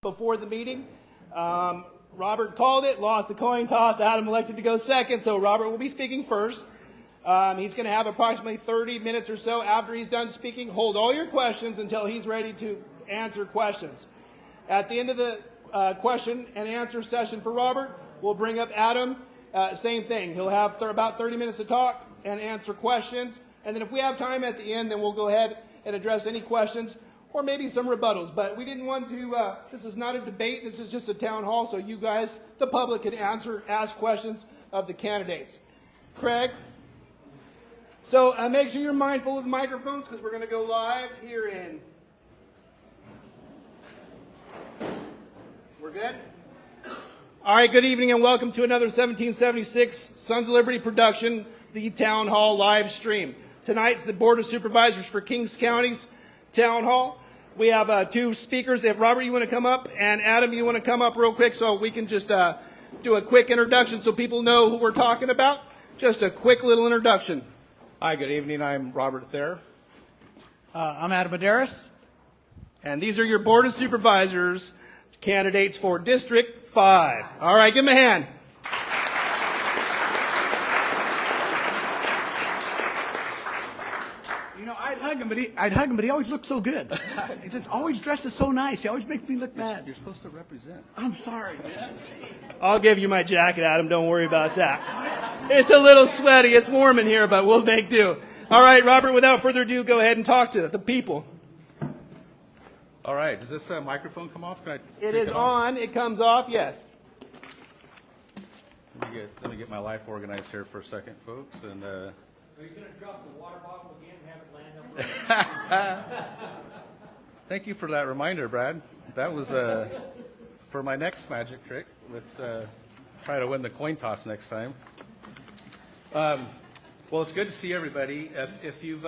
before the meeting. Robert called it, lost the coin toss. Adam elected to go second, so Robert will be speaking first. He's going to have approximately 30 minutes or so after he's done speaking. Hold all your questions until he's ready to answer questions. At the end of the question and answer session for Robert, we'll bring up Adam. Same thing. He'll have about 30 minutes to talk and answer questions. And then if we have time at the end, then we'll go ahead and address any questions or maybe some rebuttals. But we didn't want to, this is not a debate. This is just a town hall, so you guys, the public, can ask questions of the candidates. Craig? So make sure you're mindful of the microphones because we're going to go live here in. We're good? All right, good evening and welcome to another 1776 Sons of Liberty production, the Town Hall live stream. Tonight's the Board of Supervisors for Kings County's Town Hall. We have two speakers. If Robert, you want to come up, and Adam, you want to come up real quick so we can just do a quick introduction so people know who we're talking about. Just a quick little introduction. Hi, good evening. I'm Robert Thayer. I'm Adam Medeiros. And these are your Board of Supervisors candidates for District 5. All right, give them a hand. You know, I'd hug him, but he always looks so good. He just always dresses so nice. He always makes me look bad. You're supposed to represent. I'm sorry, man. I'll give you my jacket, Adam. Don't worry about that. It's a little sweaty. It's warm in here, but we'll make do. All right, Robert, without further ado, go ahead and talk to the people. All right. Does this microphone come off? Can I It is on. It comes off, yes. Let me get my life organized here for a second, folks. And Are you going to drop the water bottle again and have it land up? thank you for that reminder, Brad. That was for my next magic trick. Let's try to win the coin toss next time. Well, it's good to see everybody. If you've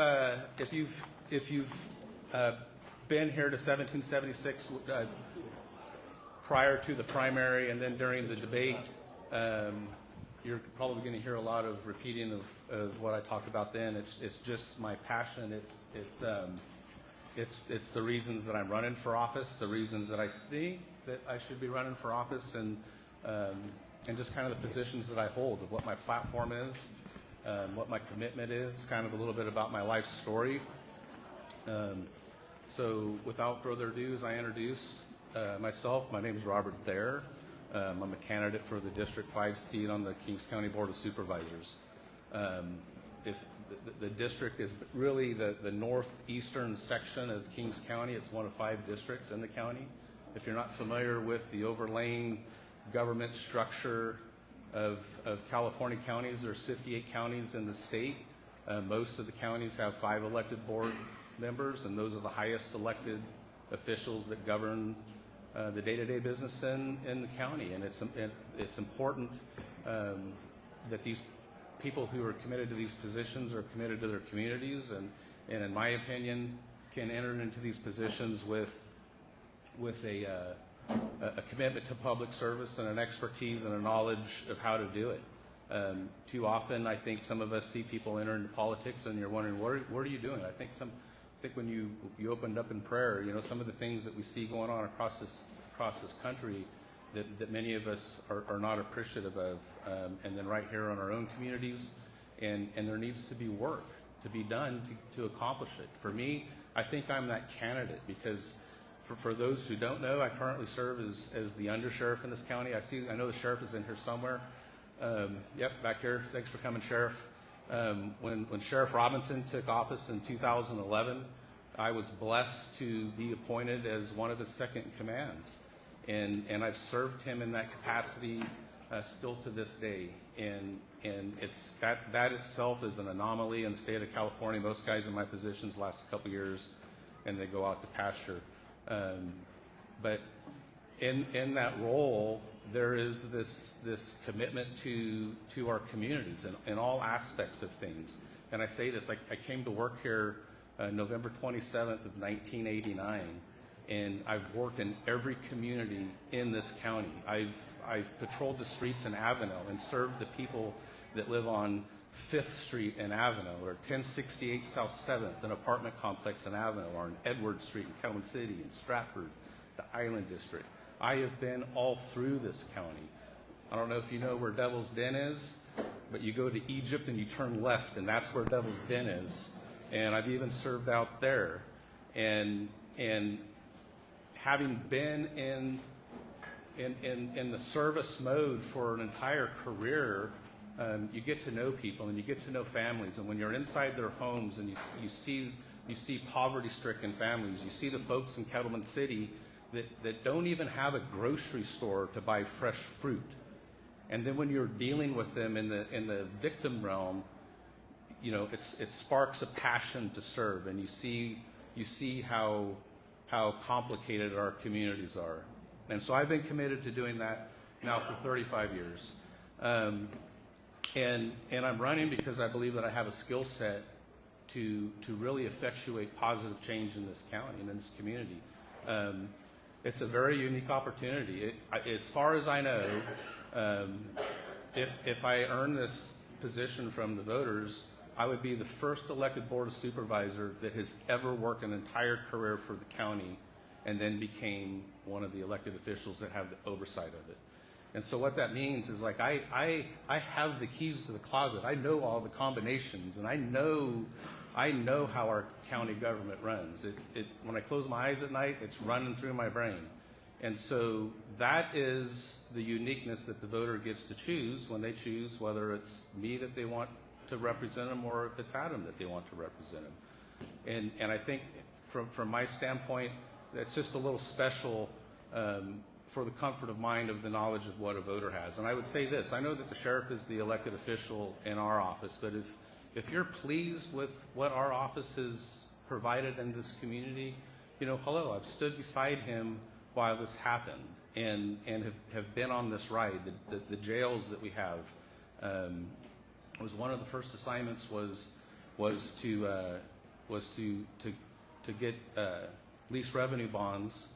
been here to 1776 prior to the primary and then during the debate, you're probably going to hear a lot of repeating of what I talked about then. It's just my passion. It's the reasons that I'm running for office, the reasons that I think that I should be running for office, and just kind of the positions that I hold, of what my platform is, what my commitment is, kind of a little bit about my life story. So without further ado, as I introduce myself, my name is Robert Thayer. I'm a candidate for the District 5 seat on the Kings County Board of Supervisors. If the district is really the northeastern section of Kings County. It's one of 5 districts in the county. If you're not familiar with the overlaying government structure of California counties, there's 58 counties in the state. Most of the counties have 5 elected board members, and those are the highest elected officials that govern the day-to-day business in the county. And it's important that these people who are committed to these positions are committed to their communities, and in my opinion, can enter into these positions with a commitment to public service and an expertise and a knowledge of how to do it. Too often, I think some of us see people enter into politics, and you're wondering, what are you doing? I think when you opened up in prayer, you know, some of the things that we see going on across this country that many of us are not appreciative of, and then right here on our own communities, and there needs to be work to be done to accomplish it. For me, I think I'm that candidate because for those who don't know, I currently serve as the undersheriff in this county. I know the sheriff is in here somewhere. Yep, back here. Thanks for coming, Sheriff. When Sheriff Robinson took office in 2011, I was blessed to be appointed as one of his second in commands. And I've served him in that capacity still to this day. And it's that itself is an anomaly in the state of California. Most guys in my positions last a couple years and they go out to pasture. But in that role, there is this commitment to our communities in all aspects of things. And I say this, I came to work here November 27th of 1989, and I've worked in every community in this county. I've patrolled the streets in Avenel and served the people that live on 5th Street in Avenel, or 1068 South 7th, an apartment complex in Avenel, or on Edward Street in Calhoun City, in Stratford, the Island District. I have been all through this county. I don't know if you know where Devil's Den is, but you go to Egypt and you turn left, and that's where Devil's Den is. And I've even served out there. And having been in the service mode for an entire career, you get to know people and you get to know families. And when you're inside their homes and you see poverty-stricken families, you see the folks in Kettleman City that don't even have a grocery store to buy fresh fruit. And then when you're dealing with them in the victim realm, you know, it sparks a passion to serve, and you see how complicated our communities are. And so I've been committed to doing that now for 35 years. And I'm running because I believe that I have a skill set to really effectuate positive change in this county and in this community. It's a very unique opportunity. As far as I know, if I earn this position from the voters, I would be the first elected Board of Supervisor that has ever worked an entire career for the county and then became one of the elected officials that have the oversight of it. And so what that means is, like, I have the keys to the closet. I know all the combinations, and I know how our county government runs. When I close my eyes at night, it's running through my brain. And so that is the uniqueness that the voter gets to choose when they choose whether it's me that they want to represent them or if it's Adam that they want to represent him. And I think from my standpoint, that's just a little special for the comfort of mind of the knowledge of what a voter has. And I would say this: I know that the sheriff is the elected official in our office, but if you're pleased with what our office has provided in this community, you know, hello, I've stood beside him while this happened and have been on this ride. The jails that we have, was one of the first assignments was to get lease revenue bonds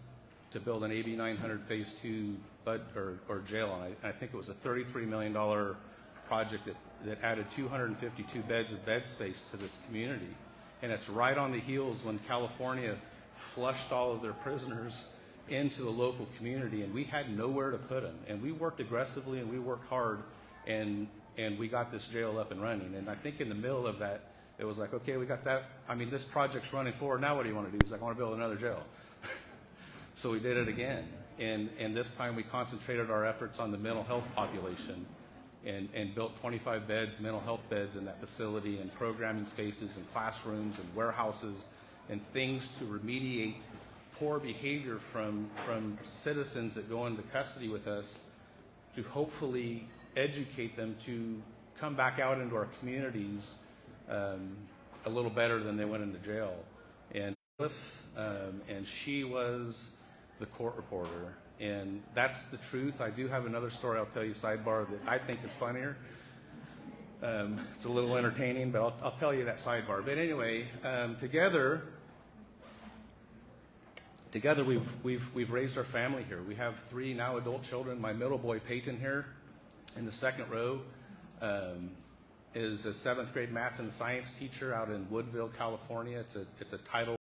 to build an AB 900 Phase 2 or jail. And I think it was a $33 million project that added 252 beds of bed space to this community. And it's right on the heels when California flushed all of their prisoners into the local community, and we had nowhere to put them. And we worked aggressively and we worked hard, and we got this jail up and running. And I think in the middle of that, it was like, okay, we got that. I mean, this project's running forward. Now what do you want to do? He's like, I want to build another jail. So we did it again. And this time we concentrated our efforts on the mental health population and built 25 beds, mental health beds in that facility, and programming spaces and classrooms and warehouses and things to remediate poor behavior from citizens that go into custody with us, to hopefully educate them to come back out into our communities a little better than they went into jail. And she was the court reporter, and that's the truth. I do have another story I'll tell you, sidebar, that I think is funnier. It's a little entertaining, but I'll tell you that sidebar. But anyway, Together, we've raised our family here. We have 3 now adult children. My middle boy, Peyton, here in the second row, is a 7th grade math and science teacher out in Woodville, California. It's a Title